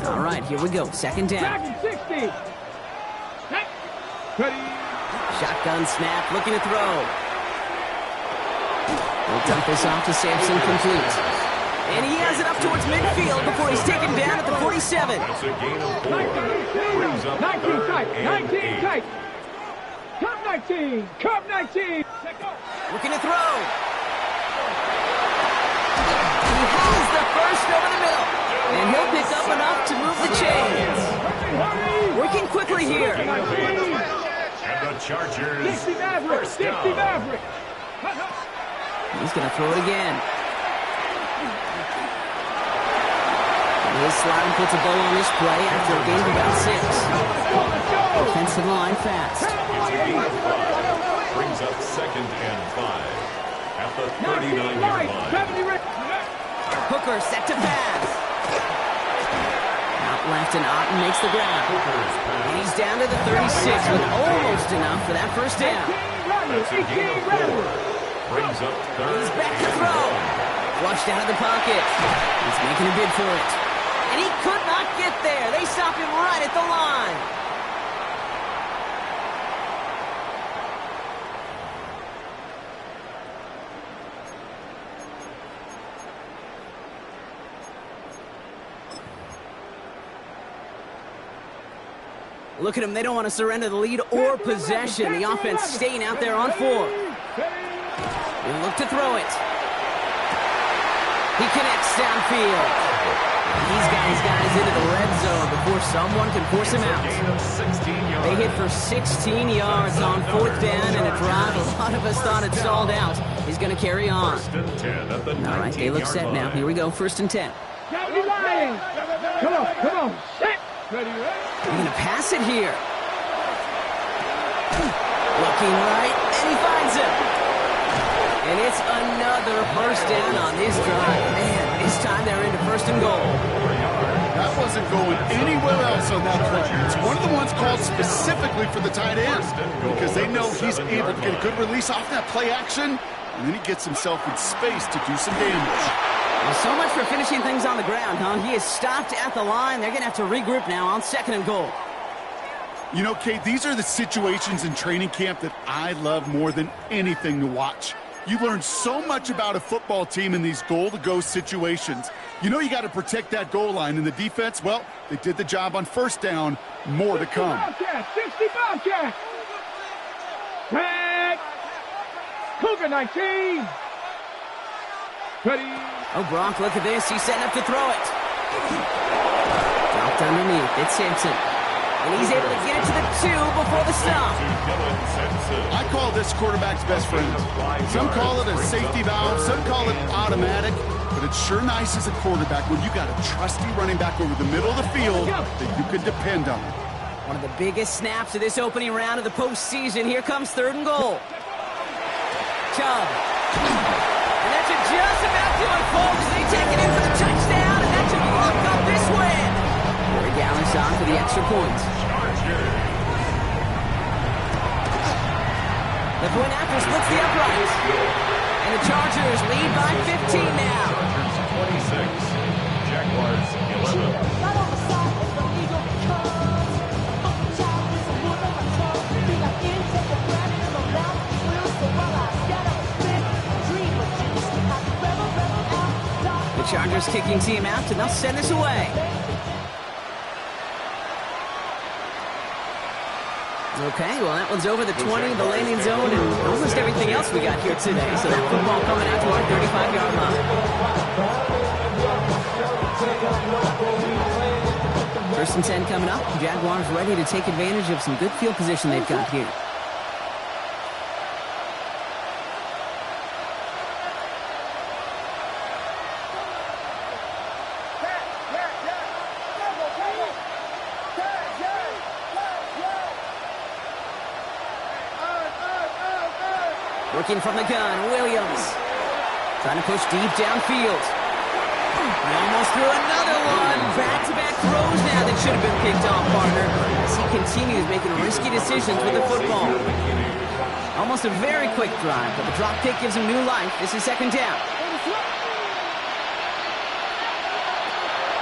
All right, here we go. 2nd down. 60. Shotgun snap, looking to throw. We'll dump this off to Sampson, complete. And he has it up towards midfield before he's taken down at the 47. That's a gain of 4. Brings up 19 tight. 19 tight. Cup 19. Cup 19. Looking to throw. He has the first over the middle. And he'll pick up enough to move the chains. Working quickly here. And the Chargers, 60 Maverick. 60 first down. Maverick. He's going to throw it again. His sliding puts a bow on this play after a gain of about 6. Defensive line fast. It's a gain of 5. Brings up 2nd and 5 at the 39-yard line. Hooker set to pass. Out left and Otten makes the grab. And he's down to the 36 with almost enough for that 1st down. That's a gain of 4. Brings up 3rd He's back to and throw. 1. Flushed out of the pocket. He's making a bid for it. And he could not get there. They stop him right at the line. Look at them. They don't want to surrender the lead or possession. The offense staying out there on 4. They look to throw it. He connects downfield. He's got his guys into the red zone before someone can force him out. Gain of 16 yards. They hit for 16 yards on 4th down, and a drive a lot of us thought had stalled out is going to carry on. 1st and 10 at the 19-yard line. All right, they look set now. Here we go, 1st and 10. Come on. Set. They're going to pass it here. Looking right, and he finds him. And it's another 1st down on this drive. Man, this time they're into 1st and goal. That wasn't going anywhere else on that play. It's one of the ones called specifically for the tight end because they know he's able to get a good release off that play action, and then he gets himself in space to do some damage. Well, so much for finishing things on the ground, huh? He is stopped at the line. They're going to have to regroup now on 2nd and goal. You know, Kate, these are the situations in training camp that I love more than anything to watch. You learn so much about a football team in these goal-to-go situations. You know you got to protect that goal line, and the defense, well, they did the job on first down. More to come. 60 Bobcats! Tag! Cougar 19! Ready? Oh, Gronk, look at this. He's setting up to throw it. Dropped underneath. It's Simpson. And he's able to get it to the 2 before the stop. I call this quarterback's best friend. Some call it a safety valve, some call it automatic, but it's sure nice as a quarterback when you got a trusty running back over the middle of the field that you can depend on. One of the biggest snaps of this opening round of the postseason. Here comes 3rd and goal. Chubb. And that should just about do it, folks. They take it in for the touchdown, and that should lock up this win. Corey Gallis on for the extra point. The point after splits the uprights. And the Chargers lead by 15 now. Chargers 26, Jaguars 11. The Chargers kicking team out, and they'll send this away. Okay, well, that one's over the 20, the landing zone, and almost everything else we got here today. So that football coming out to our 35-yard line. 1st and 10 coming up. Jaguars ready to take advantage of some good field position they've got here. Working from the gun, Williams. Trying to push deep downfield. And almost threw another one. Back-to-back throws now that should have been picked off, partner. As he continues making risky decisions with the football. Almost a very quick drive, but the drop kick gives him new life. This is 2nd down.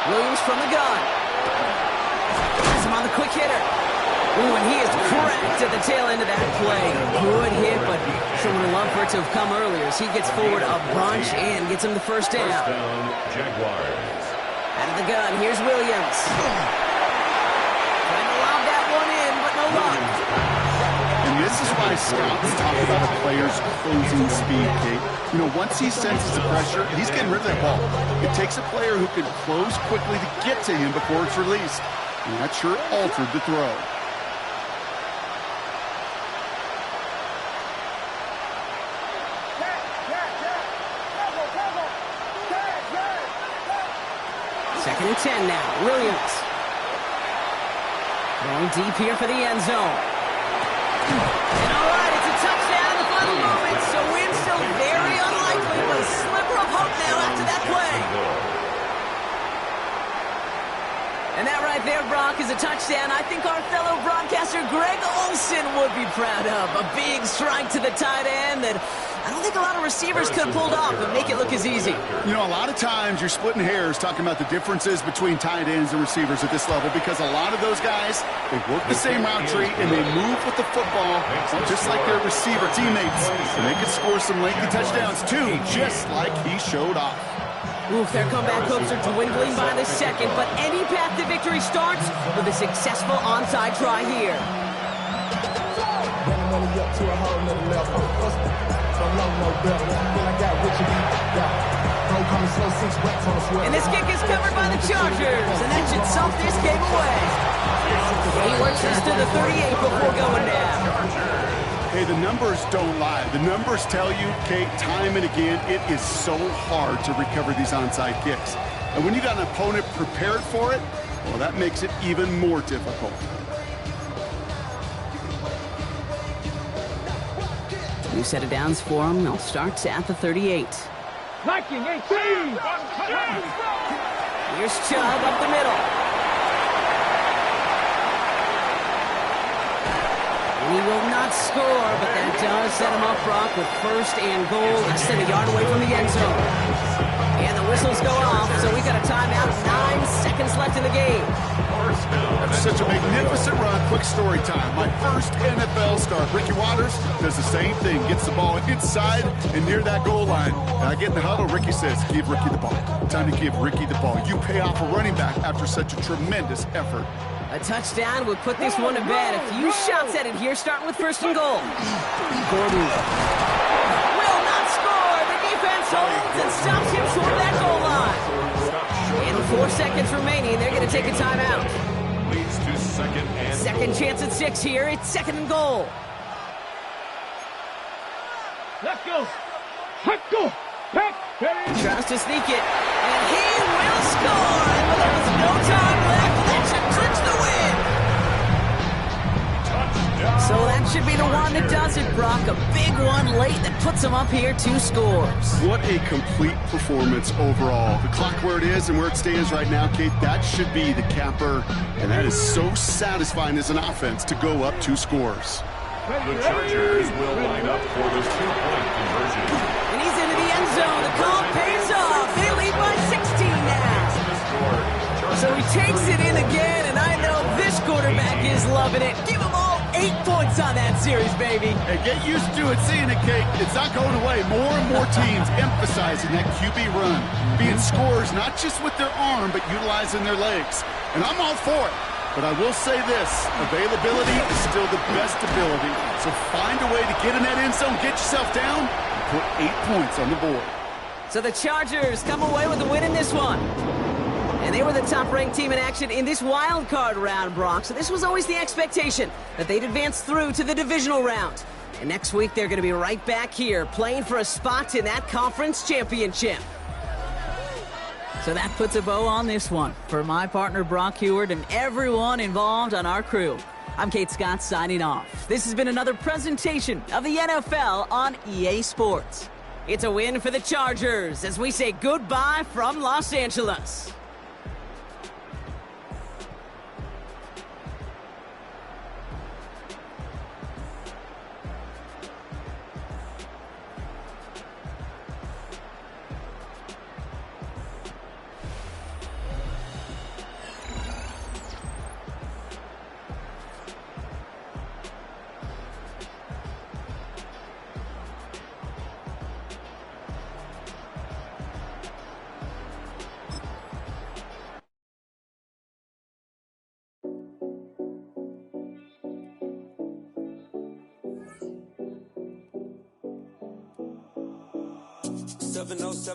Williams from the gun. Has him on the quick hitter. Ooh, and he is cracked at the tail end of that play. Good hit, but sure would have loved for it to have come earlier as he gets forward a bunch and gets him the 1st down. First down, Jaguars. Out of the gun, here's Williams. Trying to lob that one in, but no luck. And this is why scouts talk about a player's closing speed, Kate. You know, once he senses the pressure, he's getting rid of that ball. It takes a player who can close quickly to get to him before it's released. And that sure altered the throw. Second and 10 now. Williams. Going deep here for the end zone. And all right, it's a touchdown in the final moments. So win still very unlikely, but a sliver of hope now after that play. And that right there, Brock, is a touchdown I think our fellow broadcaster Greg Olsen would be proud of. A big strike to the tight end that I don't think a lot of receivers could have pulled off and make it look as easy. You know, a lot of times you're splitting hairs talking about the differences between tight ends and receivers at this level because a lot of those guys, they work the same route tree and they move with the football just like their receiver teammates. And they could score some lengthy touchdowns too, just like he showed off. Oof, their comeback hopes are dwindling by the second, but any path to victory starts with a successful onside try here. And this kick is covered by the Chargers, and that should salt this game away. He works this to the 38 before going down. Hey, the numbers don't lie. The numbers tell you, Kate, time and again, it is so hard to recover these onside kicks. And when you got an opponent prepared for it, well, that makes it even more difficult. New set of downs for him. They'll start at the 38. Viking 18! Here's Chubb up the middle. And he will not score, but that does set him up, Brock, with 1st and goal, less than a yard away from the end zone. And the whistles go off, so we got a timeout. 9 seconds left in the game. That's such a magnificent run. quick story time. My first NFL start. Ricky Watters does the same thing. Gets the ball inside and near that goal line. And I get in the huddle. Ricky says, give Ricky the ball. Time to give Ricky the ball. You pay off a running back after such a tremendous effort. A touchdown would put this one to bed. A few shots at it here, starting with first and goal. Gordon will not score. The defense holds and stops him short of that goal line. And 4 seconds remaining. They're going to take a timeout. Leads to Second chance at 6 here. It's second and goal. Let's go. Let's go. Pack. Tries to sneak it. And he will score. And there was no time left. That should clinch the win. So that should be the one that does it, Brock. A big one late that puts him up here 2 scores. What a complete performance overall. The clock where it is and where it stands right now, Kate, that should be the capper. And that is so satisfying as an offense to go up 2 scores. The Chargers will line up for the 2-point conversion. And he's into the end zone. The call pays off. They lead by 16 now. So he takes it in again, and I know this quarterback is loving it. Give them all 8 points on that series, baby. Hey, get used to it, seeing it, Kate. It's not going away. More and more teams emphasizing that QB run, being scorers not just with their arm, but utilizing their legs. And I'm all for it. But I will say this, availability is still the best ability. So find a way to get in that end zone, get yourself down, and put 8 points on the board. So the Chargers come away with a win in this one. And they were the top-ranked team in action in this wild card round, Brock. So this was always the expectation that they'd advance through to the divisional round. And next week, they're going to be right back here playing for a spot in that conference championship. So that puts a bow on this one. For my partner, Brock Huard, and everyone involved on our crew, I'm Kate Scott signing off. This has been another presentation of the NFL on EA Sports. It's a win for the Chargers as we say goodbye from Los Angeles.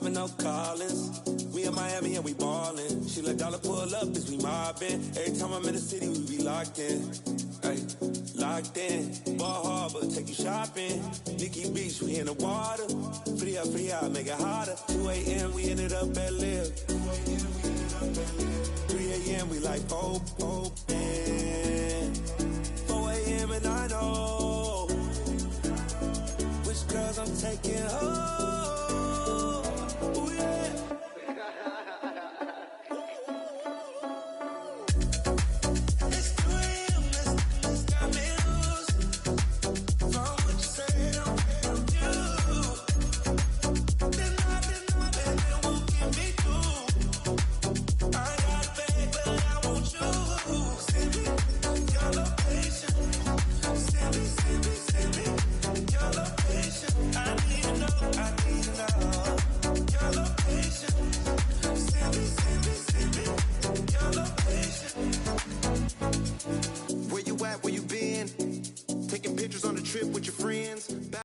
No Collins. We in Miami and we ballin'. She let dollar pull up as we mobbin'. Every time I'm in the city, we be locked in. Ay, locked in. Ball Harbor, take you shopping. Nikki Beach, we in the water. Free up, make it hotter. 2 a.m. we ended up at Live. 3 a.m. we like open. 4 a.m. and I know which girls I'm taking home. But